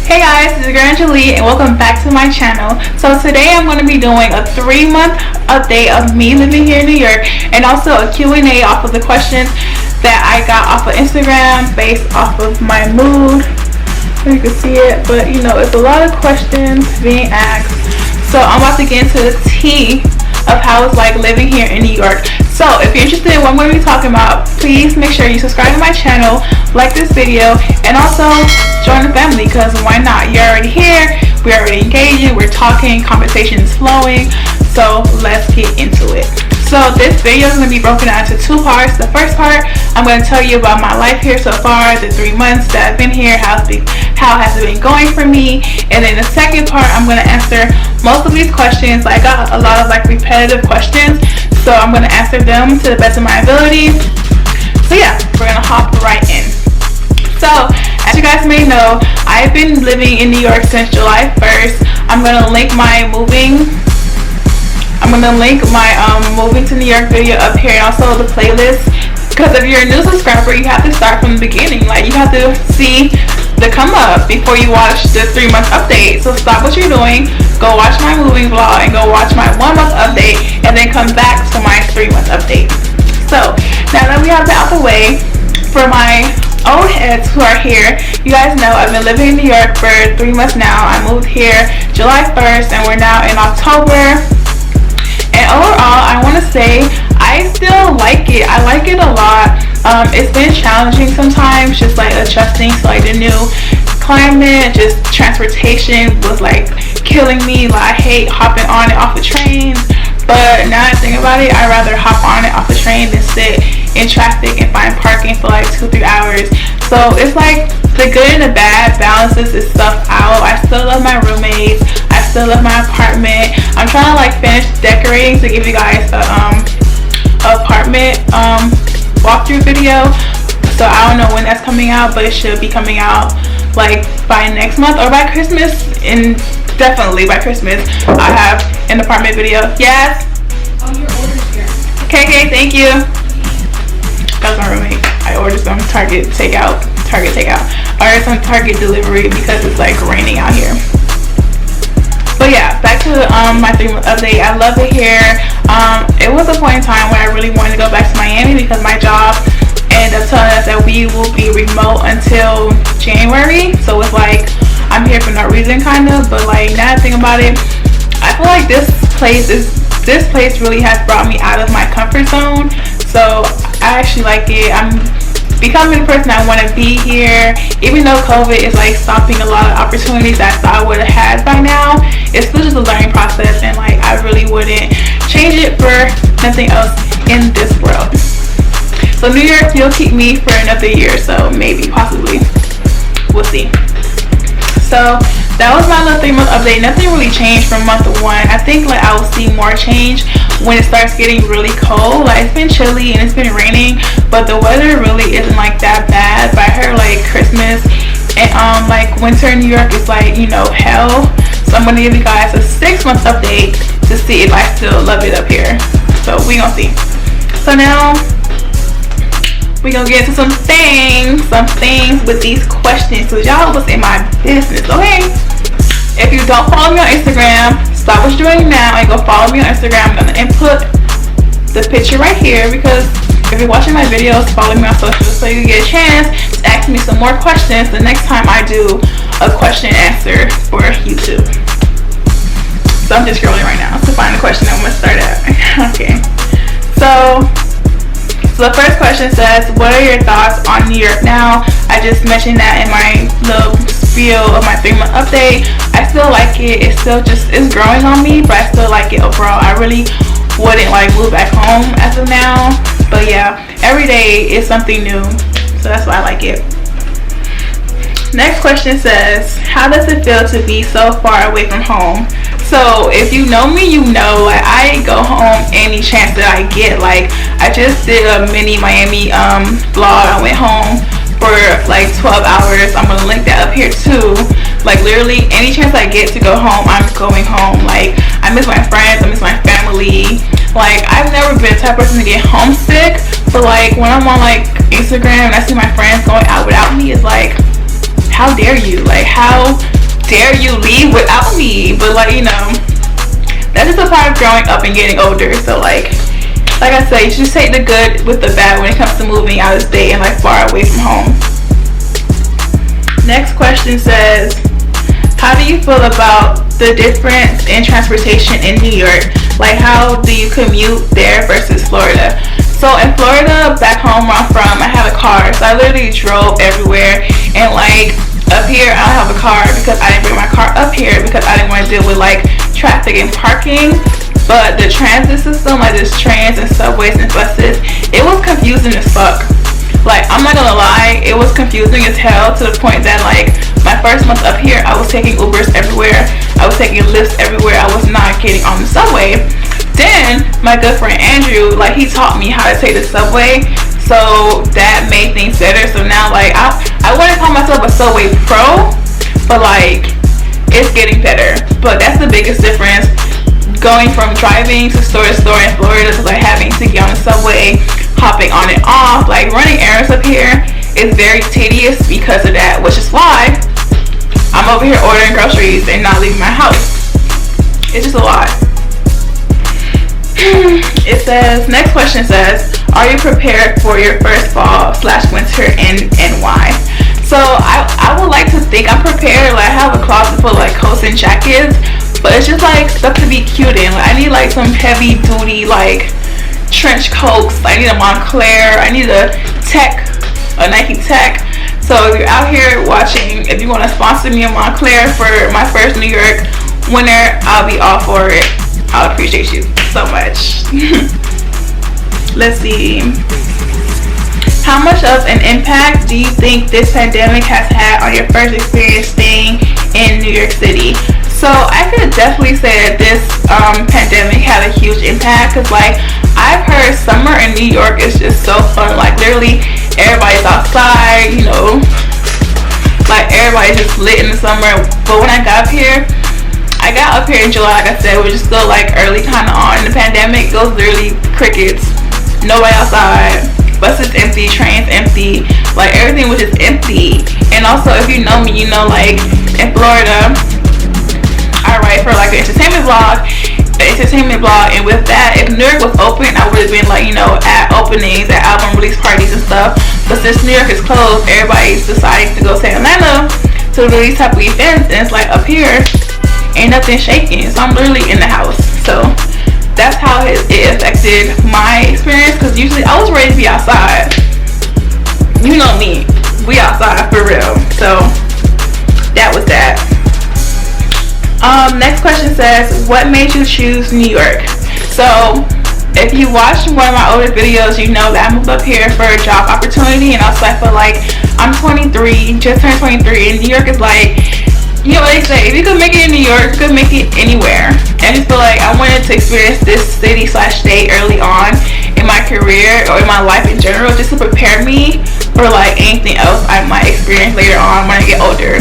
Hey guys, this is girl Angelie and welcome back to my channel. So today I'm going to be doing a 3-month update of me living here in New York and also a Q&A off of the questions that I got off of Instagram based off of my mood. You can see it, but you know, it's a lot of questions being asked. So I'm about to get into the tea of how it's like living here in New York. So if you're interested in what I'm going to be talking about, please make sure you subscribe to my channel, like this video, and also join the family, because why not? You're already here, we're already engaging, we're talking, conversation is flowing, so let's get into it. So this video is going to be broken down into 2 parts. The first part, I'm going to tell you about my life here so far, the 3 months that I've been here, how has it been going for me, and then the second part, I'm going to answer most of these questions. I got a lot of like repetitive questions, so I'm going to answer them to the best of my ability. So yeah, we're going to hop right in. So as you guys may know, I've been living in New York since July 1st. I'm going to link my moving to New York video up here, and also the playlist, because if you're a new subscriber, you have to start from the beginning. Like, you have to see the come up before you watch the 3-month update. So stop what you're doing, go watch my moving vlog, and go watch my 1-month update, and then come back to my 3-month update. So now that we have that out the way, for my old heads who are here, you guys know I've been living in New York for 3 months now. I moved here July 1st and we're now in October. And overall, I want to say I still like it. I like it a lot. It's been challenging sometimes, just like adjusting to like the new climate. Just transportation was like killing me. Like, I hate hopping on and off the trains, but now that I think about it, I'd rather hop on and off the train than sit in traffic and find parking for like 2-3 hours. So it's like the good and the bad balances itself out. I still love my roommates, I still love my apartment. I'm trying to like finish decorating to give you guys a apartment walkthrough video. So I don't know when that's coming out, but it should be coming out like by next month or by Christmas. And definitely by Christmas I have an apartment video. Yes? Oh, your order's here. Okay, thank you. That was my roommate. I ordered some Target takeout. I ordered some Target delivery because it's like raining out here. But yeah, back to my 3-month update. I love it here. It was a point in time when I really wanted to go back to Miami because my job ended up telling us that we will be remote until January. So it's like I'm here for no reason, kind of. But like, now that I think about it, I feel like this place really has brought me out of my comfort zone. So I actually like it. I'm becoming the person I want to be here. Even though COVID is like stopping a lot of opportunities that I thought I would have had by now, it's still just a learning process, and like I really wouldn't change it for nothing else in this world. So New York, you'll keep me for another year, so maybe, possibly, we'll see. So that was my little 3-month update. Nothing really changed from month 1. I think like I will see more change when it starts getting really cold. Like, it's been chilly and it's been raining, but the weather really isn't like that bad. But I heard like Christmas and like winter in New York is like, you know, hell. So I'm gonna give you guys a 6-month update to see if I still love it up here. So we gonna see. So now we gonna get into some things with these questions. So y'all was in my business, okay? If you don't follow me on Instagram, stop what you're doing now and go follow me on Instagram. I'm gonna input the picture right here, because if you're watching my videos, follow me on socials so you can get a chance to ask me some more questions the next time I do a question and answer for YouTube. So I'm just scrolling right now to find the question I'm gonna start at. Okay. So the first question says, what are your thoughts on New York now? I just mentioned that in my little spiel of my 3-month update. I still like it. It's still just, it's growing on me, but I still like it overall. I really wouldn't like move back home as of now. But yeah, every day is something new. So that's why I like it. Next question says, how does it feel to be so far away from home? So if you know me, you know like I go home any chance that I get. Like, I just did a mini Miami vlog. I went home for like 12 hours. I'm gonna link that up here too. Like, literally any chance I get to go home, I'm going home. Like, I miss my friends, I miss my family. Like, I've never been the type of person to get homesick, but like when I'm on like Instagram and I see my friends going out without me, it's like, how dare you? Like, how dare you leave without me? But like, you know, that's just a part of growing up and getting older. So like I said, you should take the good with the bad when it comes to moving out of state and like far away from home. Next question says, how do you feel about the difference in transportation in New York? Like, how do you commute there versus Florida? So in Florida, back home where I'm from, I have a car. So I literally drove everywhere. And like up here, I don't have a car because I didn't bring my car up here because I didn't want to deal with like traffic and parking. But the transit system, like there's trains and subways and buses, it was confusing as fuck. Like, I'm not gonna lie, it was confusing as hell to the point that like my first month up here, I was taking Ubers everywhere, I was taking Lyfts everywhere, I was not getting on the subway. Then my good friend Andrew, like he taught me how to take the subway, so that made things better. So now like I wouldn't call myself a subway pro, but like it's getting better. But that's the biggest difference, going from driving to store in Florida to like having to get on the subway, hopping on and off. Like running errands up here is very tedious because of that, which is why I'm over here ordering groceries and not leaving my house. It's just a lot. It says, next question says, are you prepared for your first fall/winter in NY? So I would like to think I'm prepared. Like I have a closet full of like coats and jackets, but it's just like stuff to be cute in. Like I need like some heavy duty like trench coats. I need a Montclair. I need a Nike Tech. So if you're out here watching, if you want to sponsor me a Montclair for my first New York winter, I'll be all for it. I appreciate you so much. Let's see. How much of an impact do you think this pandemic has had on your first experience staying in New York City? So I could definitely say that this pandemic had a huge impact, because like I've heard summer in New York is just so fun. Like literally everybody's outside, you know, like everybody's just lit in the summer. But when I got up here in July, like I said, we're just still like early kind of on the pandemic. It was literally crickets, nobody outside, buses empty, trains empty, like everything was just empty. And also if you know me, you know like in Florida I write for like an entertainment blog, and with that, if New York was open, I would have been like, you know, at openings, at album release parties and stuff. But since New York is closed, everybody's deciding to go to Atlanta to do these type of events, and it's like up here ain't nothing shaking, so I'm literally in the house. So that's how it affected my experience, because usually I was ready to be outside. You know me, we outside for real. So that was that. Next question says, what made you choose New York? So if you watched one of my older videos, you know that I moved up here for a job opportunity, and also I feel like I'm 23, just turned 23, and New York is like, you know what they say, if you could make it in New York, you could make it anywhere. And I just feel like I wanted to experience this city/state early on in my career or in my life in general, just to prepare me for like anything else I might experience later on when I get older.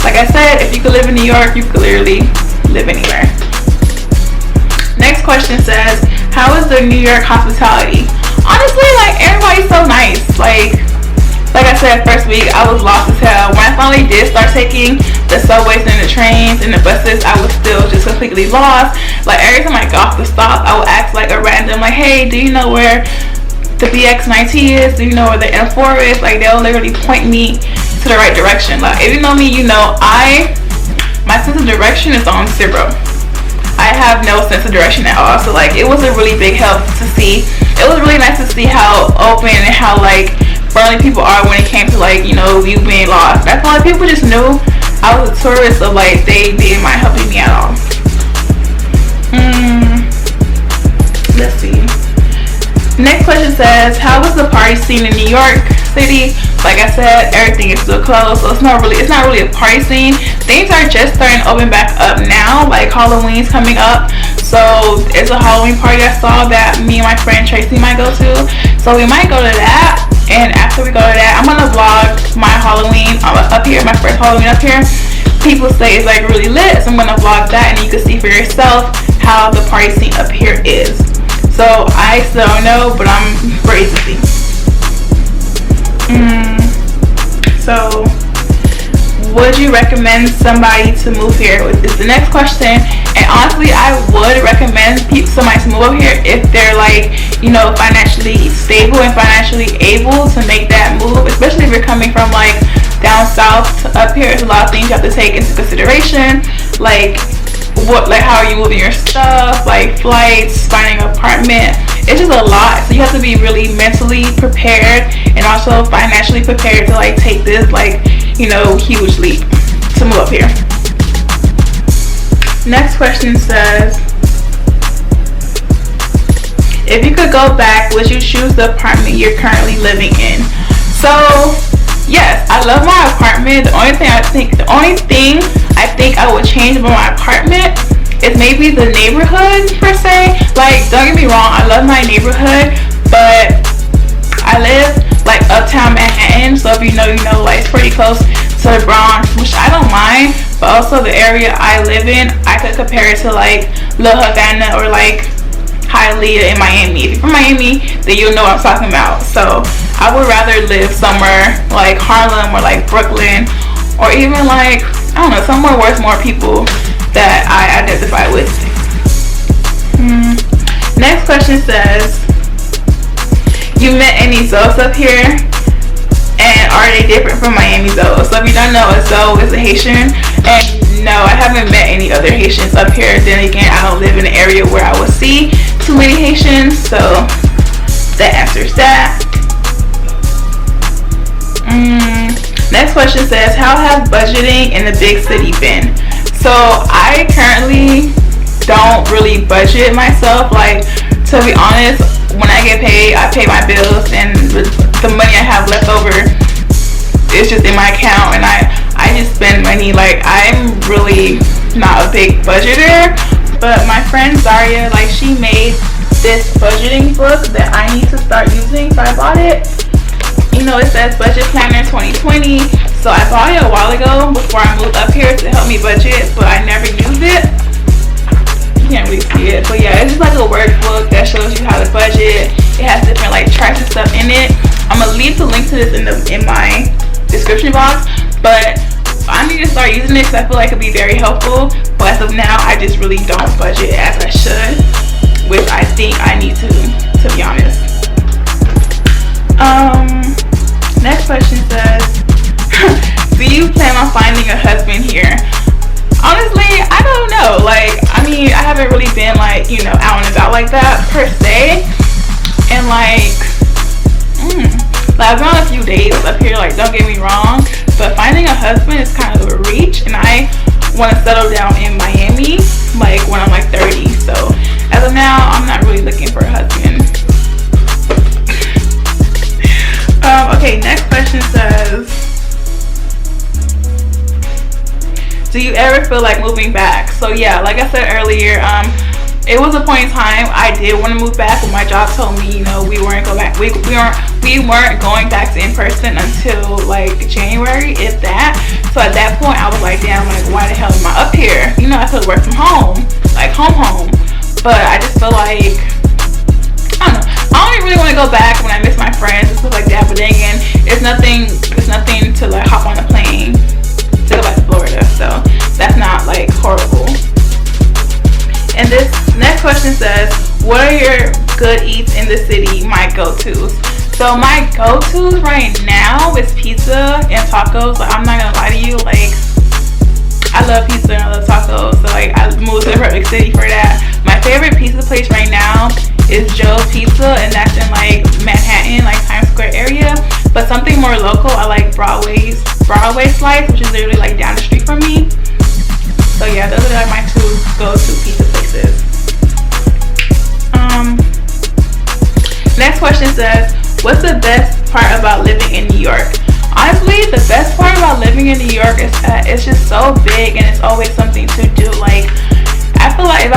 Like I said, if you could live in New York, you could literally live anywhere. Next question says, how is the New York hospitality? Honestly, like everybody's so nice. Like I said, first week I was lost as hell. When I finally did start taking the subways and the trains and the buses, I was still just completely lost. Like every time I got off the stop, I would ask like a random, like, hey, do you know where the BX90 is? Do you know where the M4 is? Like they'll literally point me to the right direction. Like if you know me, you know my sense of direction is on zero. I have no sense of direction at all. So like it was a really big help to see. It was really nice to see how open and how like friendly people are when it came to like, you know, you being lost. I feel like people just knew I was a tourist, so like they didn't mind helping me at all. Let's see. Next question says, how was the party scene in New York City? Like I said, everything is still closed, so it's not really a party scene. Things are just starting to open back up now. Like Halloween's coming up, so it's a Halloween party I saw that me and my friend Tracy might go to. So we might go to that, and after we go to that, I'm gonna vlog my Halloween up here, my first Halloween up here. People say it's like really lit, so I'm gonna vlog that, and you can see for yourself how the party scene up here is. So I still don't know, but I'm ready to see. So would you recommend somebody to move here? Is the next question. And honestly, I would recommend somebody to move up here if they're like, you know, financially stable and financially able to make that move, especially if you're coming from like down south to up here. There's a lot of things you have to take into consideration, like how are you moving your stuff, like flights, finding an apartment. It's just a lot, so you have to be really mentally prepared and also financially prepared to like take this, like, you know, huge leap to move up here. Next question says, if you could go back, would you choose the apartment you're currently living in? So yes, I love my apartment. The only thing I think I would change about my apartment is maybe the neighborhood per se. Like, don't get me wrong, I love my neighborhood, but I live like uptown Manhattan, so if you know, like it's pretty close to the Bronx, which I don't mind, but also the area I live in, I could compare it to like Little Havana or like Hialeah in Miami. If you're from Miami, then you'll know what I'm talking about. So I would rather live somewhere like Harlem or like Brooklyn, or even like, I don't know, somewhere where there's more people that I identify with. Next question says, you met any Zoes up here, and are they different from Miami Zoes? So if you don't know, a Zoe is a Haitian, and no, I haven't met any other Haitians up here. Then again, I don't live in an area where I would see too many Haitians, so that answers that. Next question says, how has budgeting in the big city been? So I currently don't really budget myself. Like, to be honest, when I get paid, I pay my bills, and the money I have left over is just in my account, and I just spend money. Like, I'm really not a big budgeter, but my friend Zaria, like, she made this budgeting book that I need to start using, so I bought it. You know, it says Budget Planner 2020, so I bought it a while ago before I moved up here to help me budget, but I never used it. You can't really see it, but yeah, it's just like a workbook that shows you how to budget. It has different like charts and stuff in it. I'm gonna leave the link to this in my description box, but I need to start using it because I feel like it'd be very helpful. But as of now, I just really don't budget as I should, which I think I need to be honest. Next question says, do you plan on finding a husband here? Honestly, I don't know. Like, I mean, I haven't really been like, you know, out and about like that per se, and like I've gone a few days up here, like, don't get me wrong, but finding a husband is kind of a reach, and I want to settle down in Miami like when I'm like 30. So as of now, I'm not really looking for a husband. Okay, next question says, do you ever feel like moving back? So yeah, like I said earlier, it was a point in time I did want to move back, but my job told me, you know, we weren't going back to in person until like January, if that. So at that point, I was like, damn, like, why the hell am I up here? You know, I could work from home, like home. But I just feel like, I don't know, I don't really want to go back when I miss my friends and stuff like that. But then again, it's nothing to like hop on a plane to go back to Florida, so that's not like horrible. And this next question says, what are your good eats in the city, my go-tos? So my go-tos right now is pizza and tacos. Like, I'm not gonna lie to you, like, I love pizza and I love tacos, so like I moved to the perfect city for that. My favorite pizza place right now is Joe's Pizza, and that's in like Manhattan, like Times Square area. But something more local, I like Broadway Slice, which is literally like down the street from me. So yeah, those are like my two go-to pizza places. Next question says, what's the best part about living in New York? Honestly, the best part about living in New York is that it's just so big and it's always something to do. Like, I feel like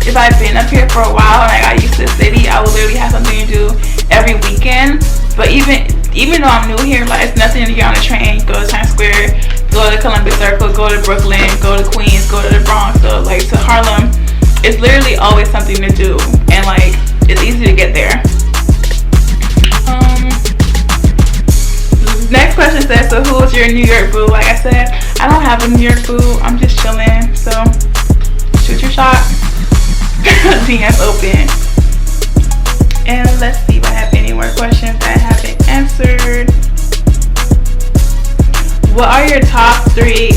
if I've been up here for a while and I got used to the city, I would literally have something to do every weekend. But even though I'm new here, like, it's nothing to get on the train, go to Times Square, go to Columbus Circle, go to Brooklyn, go to Queens, go to the Bronx, go like to Harlem. It's literally always something to do, and like it's easy to get there. Next question said, so who's your New York boo? Like I said, I don't have a New York boo. I'm just chilling. So shoot your shot. DM's open. And let's see if I have any more questions that I haven't answered. What are your top 3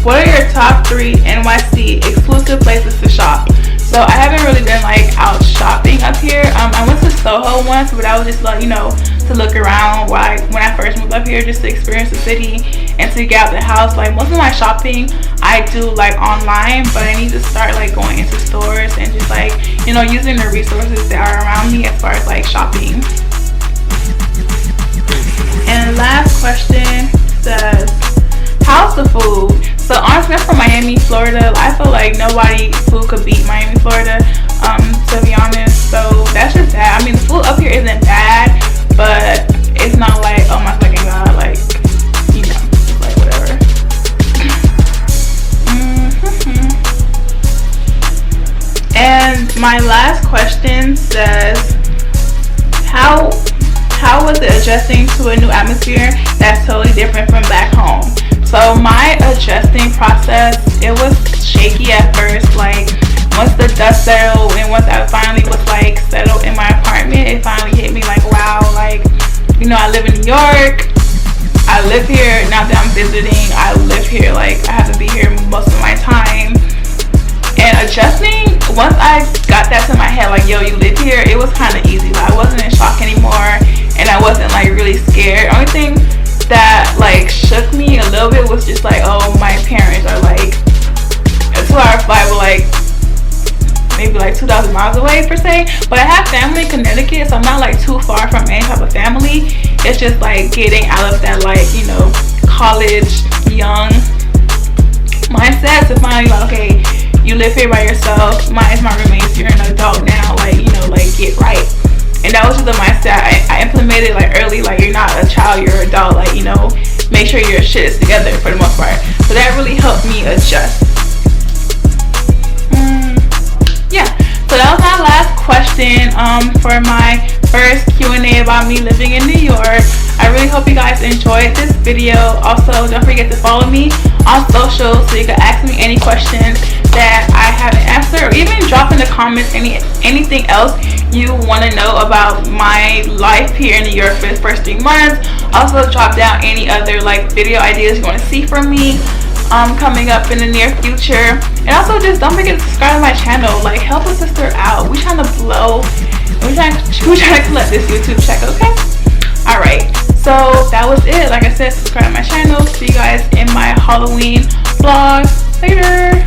what are your top 3 NYC exclusive places to shop? So I haven't really been like out shopping up here. I went to Soho once, but I was just like, you know, to look around when I first moved up here, just to experience the city and to get out the house. Like most of my shopping I do like online, but I need to start like going into stores and just like, you know, using the resources that are around me as far as like shopping. And last question says, how's the food? So honestly, I'm from Miami, Florida. I feel like nobody's food could beat Miami, Florida, to be honest. So that's just that. I mean, the food up here isn't bad, but it's not like, oh my fucking god, like, you know, like whatever. And my last question says, how was it adjusting to a new atmosphere that's totally different from back home? So my adjusting process, it was shaky at first. Like once the dust settled and once I finally was like settled in my apartment, it finally hit me like, wow, like, you know, I live in New York, I live here. Now that I'm visiting, I live here. Like I have to be here most of my time. And adjusting, once I got that to my head, like, yo, you live here, it was kind of easy. Like I wasn't in shock anymore, and I wasn't like really scared. Only thing that like shook me a little bit was just like, oh, my parents are like a 2-hour flight, but like maybe like 2,000 miles away per se. But I have family in Connecticut, so I'm not like too far from any type of family. It's just like getting out of that, like, you know, college young mindset to finally like, okay, you live here by yourself, mine is my roommates, you're an adult now, like, you know, like get right. And that was just the mindset I implemented like early. Like you're not a child, you're an adult. Like, you know, make sure your shit is together for the most part. So that really helped me adjust. Yeah. So that was my last question for my first Q&A about me living in New York. I really hope you guys enjoyed this video. Also, don't forget to follow me on social so you can ask me any questions that I haven't answered, or even drop in the comments anything else you want to know about my life here in New York for the first 3 months. Also drop down any other like video ideas you want to see from me coming up in the near future. And also just don't forget to subscribe to my channel. Like help a sister out. We're trying to blow, we're trying to collect this YouTube check, okay? Alright, so that was it. Like I said, subscribe to my channel. See you guys in my Halloween vlog later.